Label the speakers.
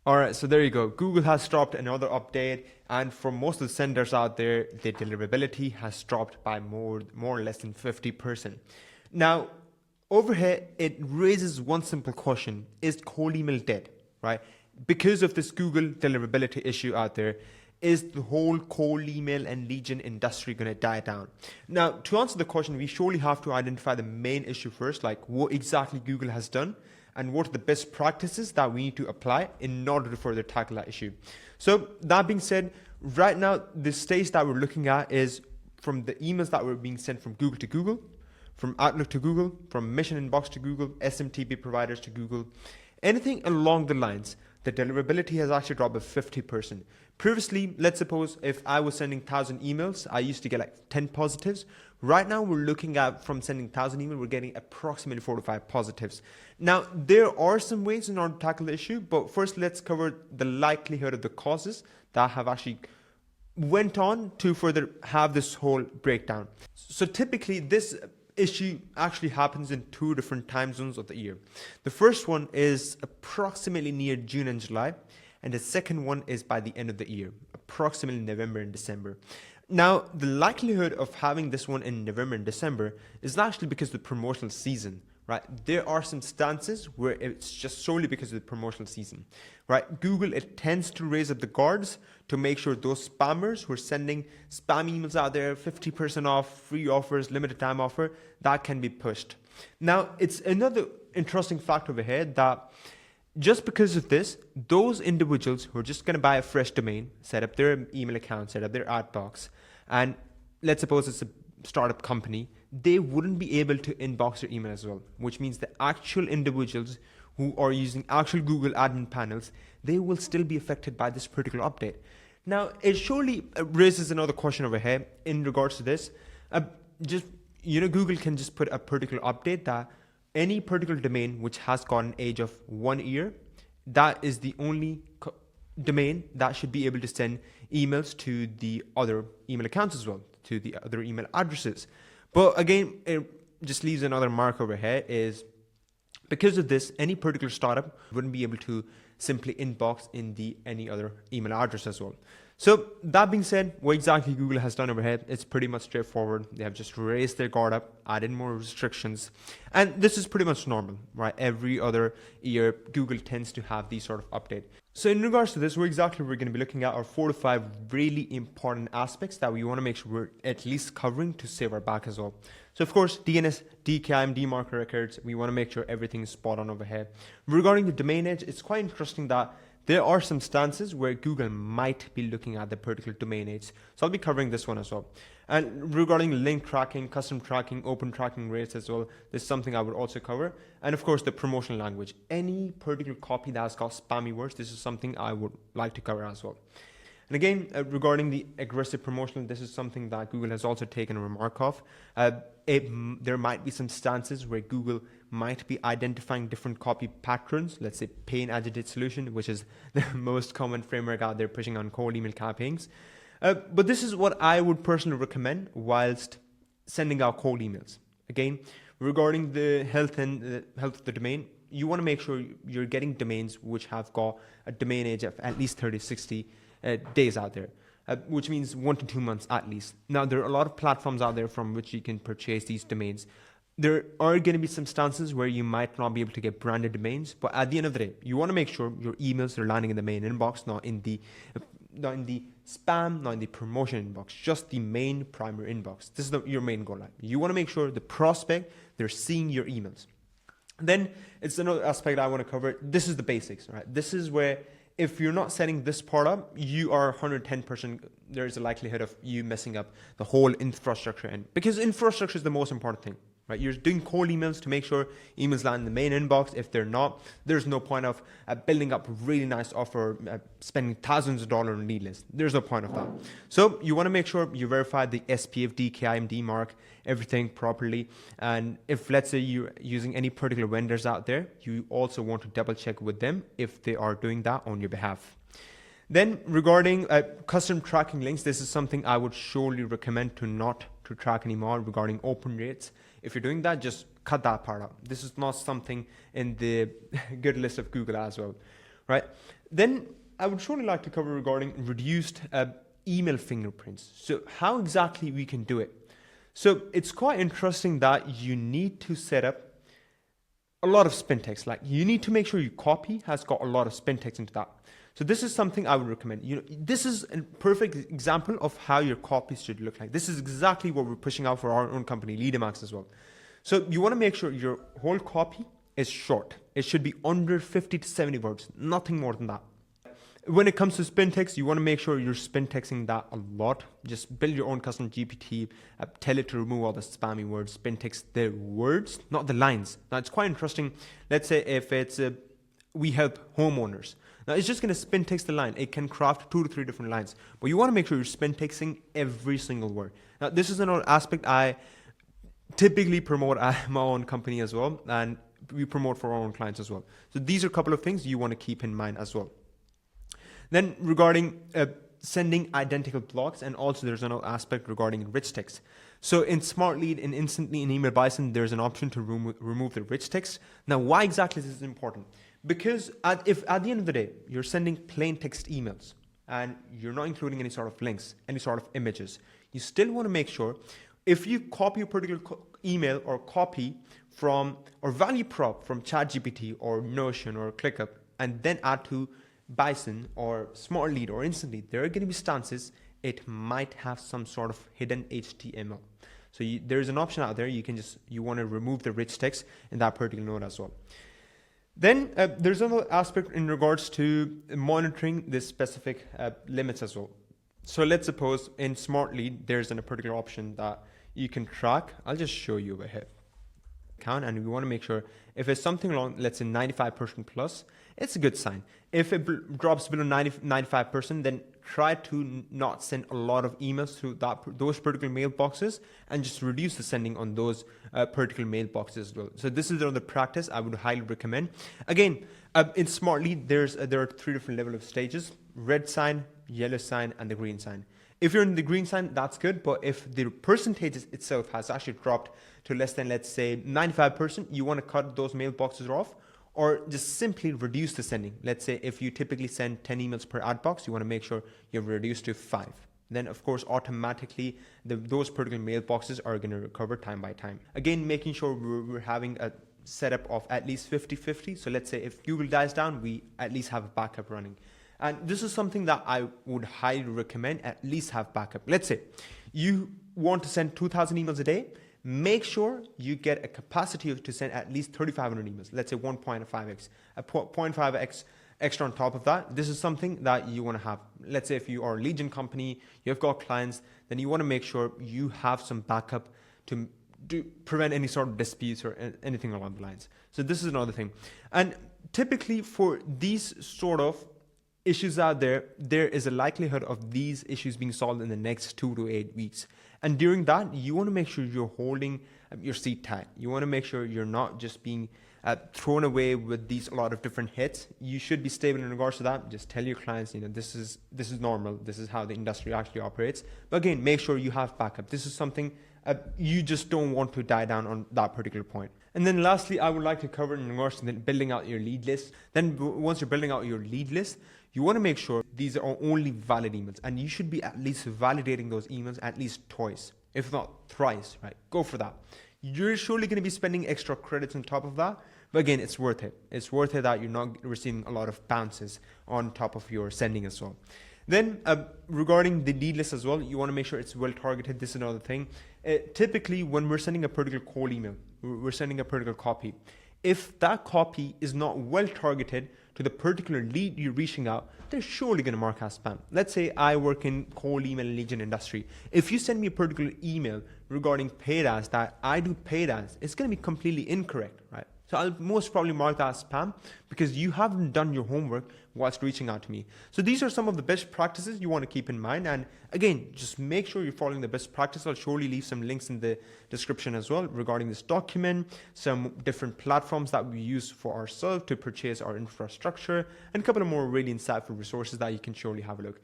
Speaker 1: All right, so there you go. Google has dropped another update, and for most of the senders out there, the deliverability has dropped by more or less than 50%. Now, over here, it raises one simple question: is cold email dead? Right? Because of this Google deliverability issue out there, is the whole cold email and lead gen industry going to die down? Now, to answer the question, we surely have to identify the main issue first, like what exactly Google has done and what are the best practices that we need to apply in order to further tackle that issue. So that being said, right now, the stage that we're looking at is from the emails that were being sent from Google to Google, from Outlook to Google, from Mission Inbox to Google, SMTP providers to Google, anything along the lines. The deliverability has actually dropped by 50%. Previously, let's suppose if I was sending 1,000 emails, I used to get like 10 positives. Right now, we're looking at from sending 1,000 emails, we're getting approximately 4 to 5 positives. Now, there are some ways in order to tackle the issue, but first let's cover the likelihood of the causes that have actually went on to further have this whole breakdown. So typically, this issue actually happens in 2 different time zones of the year. The first one is approximately near June and July, and the second one is by the end of the year, approximately November and December. Now, the likelihood of having this one in November and December is actually because of the promotional season, right? There are some stances where it's just solely because of the promotional season, right? Google, it tends to raise up the guards to make sure those spammers who are sending spam emails out there, 50% off, free offers, limited time offer, that can be pushed. Now, it's another interesting fact over here that just because of this, those individuals who are just going to buy a fresh domain, set up their email account, set up their ad box, and let's suppose it's a startup company, they wouldn't be able to inbox their email as well, which means the actual individuals who are using actual Google admin panels, they will still be affected by this particular update. Now, it surely raises another question over here in regards to this. Google can just put a particular update that any particular domain which has got an age of 1 year, that is the only domain that should be able to send emails to the other email accounts as well, to the other email addresses. But again, it just leaves another mark over here is because of this, any particular startup wouldn't be able to simply inbox in the any other email address as well. So that being said, what exactly Google has done over here, it's pretty much straightforward. They have just raised their guard up, added more restrictions, and this is pretty much normal, right? Every other year, Google tends to have these sort of update. So in regards to this, what exactly we're going to be looking at are 4 to 5 really important aspects that we want to make sure we're at least covering to save our back as well. So of course, DNS, DKIM, DMARC records, we want to make sure everything is spot on over here. Regarding the domain age, it's quite interesting that there are some stances where Google might be looking at the particular domain age. So I'll be covering this one as well. And regarding link tracking, custom tracking, open tracking rates as well, this is something I would also cover. And of course, the promotional language. Any particular copy that has got spammy words, this is something I would like to cover as well. And again, regarding the aggressive promotional, this is something that Google has also taken a remark of. There might be some stances where Google might be identifying different copy patterns, let's say pain agitate solution, which is the most common framework out there pushing on cold email campaigns. But this is what I would personally recommend whilst sending out cold emails. Again, regarding the health of the domain, you want to make sure you're getting domains which have got a domain age of at least 30, 60 days out there, which means 1 to 2 months at least. Now, there are a lot of platforms out there from which you can purchase these domains. There are going to be some stances where you might not be able to get branded domains, but at the end of the day, you want to make sure your emails are landing in the main inbox, not in the spam, not in the promotion inbox, just the main primary inbox. This is your main goal. You want to make sure the prospect, they're seeing your emails. Then it's another aspect I want to cover. This is the basics, right? This is where if you're not setting this part up, you are 110%, there's a likelihood of you messing up the whole infrastructure end, because infrastructure is the most important thing. Right? You're doing cold emails to make sure emails land in the main inbox. If they're not, there's no point of building up a really nice offer, spending thousands of dollars on lead lists. There's no point of that. So you want to make sure you verify the SPF, DKIM, DMARC, everything properly. And if, let's say, you're using any particular vendors out there, you also want to double check with them if they are doing that on your behalf. Then regarding custom tracking links, this is something I would surely recommend to not to track anymore. Regarding open rates, if you're doing that, just cut that part out. This is not something in the good list of Google as well. right? Then I would surely like to cover regarding reduced email fingerprints. So how exactly we can do it? So it's quite interesting that you need to set up a lot of spin text. Like you need to make sure your copy has got a lot of spin text into that. So this is something I would recommend. This is a perfect example of how your copies should look like. This is exactly what we're pushing out for our own company, Leadamax as well. So you want to make sure your whole copy is short. It should be under 50 to 70 words, nothing more than that. When it comes to spin text, you want to make sure you're spin texting that a lot. Just build your own custom GPT, tell it to remove all the spammy words, spin text the words, not the lines. Now it's quite interesting. Let's say if it's we help homeowners. Now it's just going to spin text the line. It can craft 2 to 3 different lines, but you want to make sure you're spin texting every single word. Now this is another aspect I typically promote at my own company as well, and we promote for our own clients as well. So these are a couple of things you want to keep in mind as well. Then regarding sending identical blocks, and also there's another aspect regarding rich text. So in Smart Lead and Instantly in Email Bison, there's an option to remove the rich text. Now, why exactly is this important? Because if at the end of the day, you're sending plain text emails and you're not including any sort of links, any sort of images, you still want to make sure if you copy a particular email or copy from or value prop from ChatGPT or Notion or ClickUp and then add to Bison or Smart Lead or Instantly, there are going to be stances it might have some sort of hidden HTML. So there's an option out there. You want to remove the rich text in that particular node as well. Then there's another aspect in regards to monitoring the specific limits as well. So let's suppose in Smart Lead, there's a particular option that you can track. I'll just show you over here. Count, and we want to make sure if it's something along, let's say 95% plus, it's a good sign. If it drops below 95%, then try to not send a lot of emails through those particular mailboxes and just reduce the sending on those particular mailboxes as well. So this is another practice I would highly recommend. Again, in Smart Lead, there are 3 different levels of stages: red sign, yellow sign, and the green sign. If you're in the green sign, that's good. But if the percentage itself has actually dropped to less than, let's say, 95%, you want to cut those mailboxes off or just simply reduce the sending. Let's say if you typically send 10 emails per ad box, you want to make sure you've reduced to 5. Then, of course, automatically those particular mailboxes are going to recover time by time. Again, making sure we're having a setup of at least 50-50. So let's say if Google dies down, we at least have a backup running. And this is something that I would highly recommend, at least have backup. Let's say you want to send 2,000 emails a day. Make sure you get a capacity to send at least 3,500 emails. Let's say 1.5x, a 0.5x extra on top of that. This is something that you want to have. Let's say if you are a lead gen company, you've got clients, then you want to make sure you have some backup to prevent any sort of disputes or anything along the lines. So this is another thing. And typically for these sort of issues out there is a likelihood of these issues being solved in the next 2 to 8 weeks. And during that, you want to make sure you're holding your seat tight. You want to make sure you're not just being thrown away with a lot of different hits. You should be stable in regards to that. Just tell your clients, this is normal. This is how the industry actually operates. But again, make sure you have backup. This is something you just don't want to die down on that particular point. And then lastly, I would like to cover in regards to building out your lead list. Then once you're building out your lead list, you want to make sure these are only valid emails, and you should be at least validating those emails at least twice, if not thrice, right? Go for that. You're surely going to be spending extra credits on top of that, but again, it's worth it. It's worth it that you're not receiving a lot of bounces on top of your sending as well. Then regarding the lead list as well, you want to make sure it's well targeted. This is another thing. Typically, when we're sending a particular cold email, we're sending a particular copy. If that copy is not well targeted to the particular lead you're reaching out, they're surely going to mark as spam. Let's say I work in cold email and lead gen industry. If you send me a particular email regarding paid ads that I do paid ads, it's going to be completely incorrect, right? So I'll most probably mark that as spam because you haven't done your homework whilst reaching out to me. So these are some of the best practices you want to keep in mind. And again, just make sure you're following the best practice. I'll surely leave some links in the description as well regarding this document, some different platforms that we use for ourselves to purchase our infrastructure, and a couple of more really insightful resources that you can surely have a look.